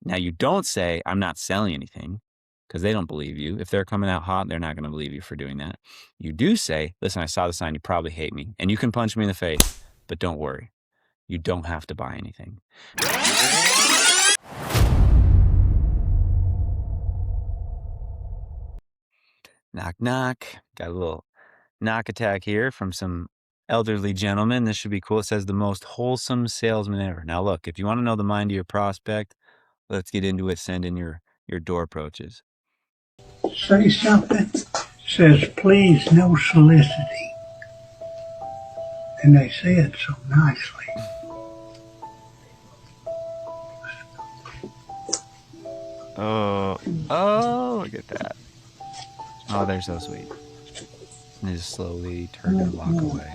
Now, you don't say, I'm not selling anything, because they don't believe you. If they're coming out hot, they're not going to believe you for doing that. You do say, listen, I saw the sign. You probably hate me. And you can punch me in the face, but don't worry. You don't have to buy anything. Knock, knock. Got a little knock attack here from some elderly gentleman. This should be cool. It says the most wholesome salesman ever. Now, look, if you want to know the mind of your prospect, let's get into it. Send in your door approaches. Say something. Says, please, no soliciting. And they say it so nicely. Oh, look at that. Oh, they're so sweet. And they just slowly turn and walk away.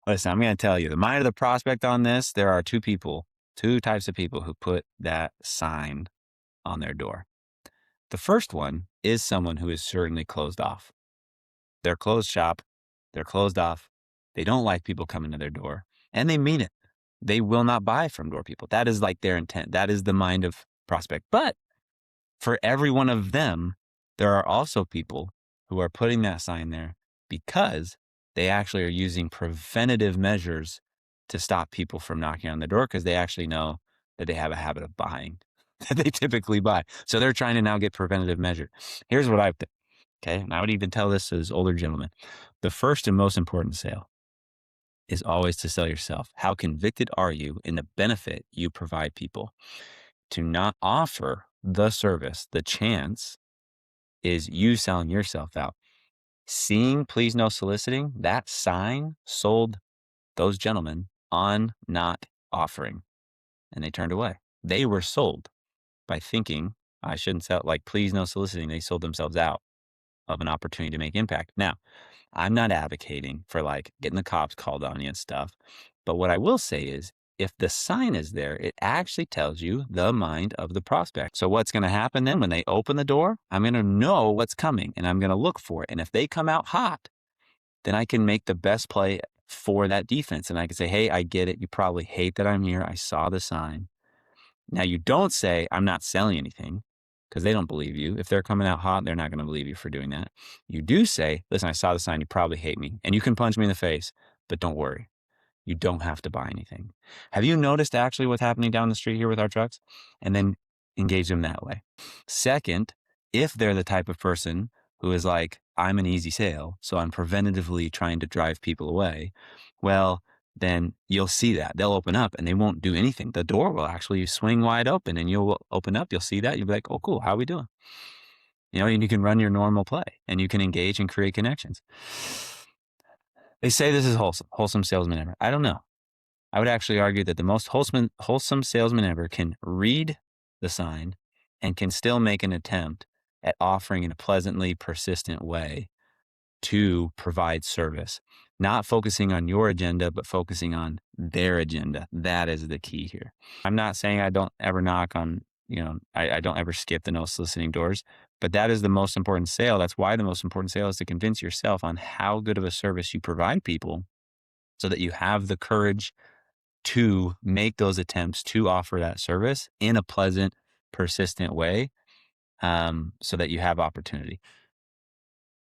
Listen, I'm going to tell you, the mind of the prospect on this, there are two types of people who put that sign on their door. The first one is someone who is certainly closed off. They're closed shop. They're closed off. They don't like people coming to their door, and they mean it. They will not buy from door people. That is like their intent. That is the mind of prospect. But for every one of them, there are also people who are putting that sign there because they actually are using preventative measures to stop people from knocking on the door, because they actually know that they have a habit of buying, that they typically buy. So they're trying to now get preventative measure. Here's what I've done. Okay. And I would even tell this as older gentlemen. The first and most important sale is always to sell yourself. How convicted are you in the benefit you provide people? To not offer the service, the chance is you selling yourself out. Seeing please no soliciting, that sign sold those gentlemen on not offering, and they turned away. They were sold by thinking I shouldn't sell, like please no soliciting. They sold themselves out of an opportunity to make impact. Now, I'm not advocating for like getting the cops called on you and stuff. But what I will say is, if the sign is there, it actually tells you the mind of the prospect. So what's going to happen then when they open the door? I'm going to know what's coming and I'm going to look for it. And if they come out hot, then I can make the best play for that defense. And I can say, hey, I get it. You probably hate that I'm here. I saw the sign. Now, you don't say, I'm not selling anything, because they don't believe you. If they're coming out hot, they're not going to believe you for doing that. You do say, listen, I saw the sign. You probably hate me. And you can punch me in the face, but don't worry. You don't have to buy anything. Have you noticed actually what's happening down the street here with our trucks? And then engage them that way. Second, if they're the type of person who is like, I'm an easy sale, so I'm preventatively trying to drive people away, well, then you'll see that. They'll open up and they won't do anything. The door will actually swing wide open and you'll open up. You'll see that. You'll be like, oh, cool. How are we doing? And you can run your normal play and you can engage and create connections. They say this is wholesome salesman ever. I don't know. I would actually argue that the most wholesome salesman ever can read the sign and can still make an attempt at offering in a pleasantly persistent way to provide service, not focusing on your agenda, but focusing on their agenda. That is the key here. I'm not saying I don't ever knock on, I don't ever skip the no soliciting doors, but that is the most important sale. That's why the most important sale is to convince yourself on how good of a service you provide people so that you have the courage to make those attempts to offer that service in a pleasant, persistent way, so that you have opportunity.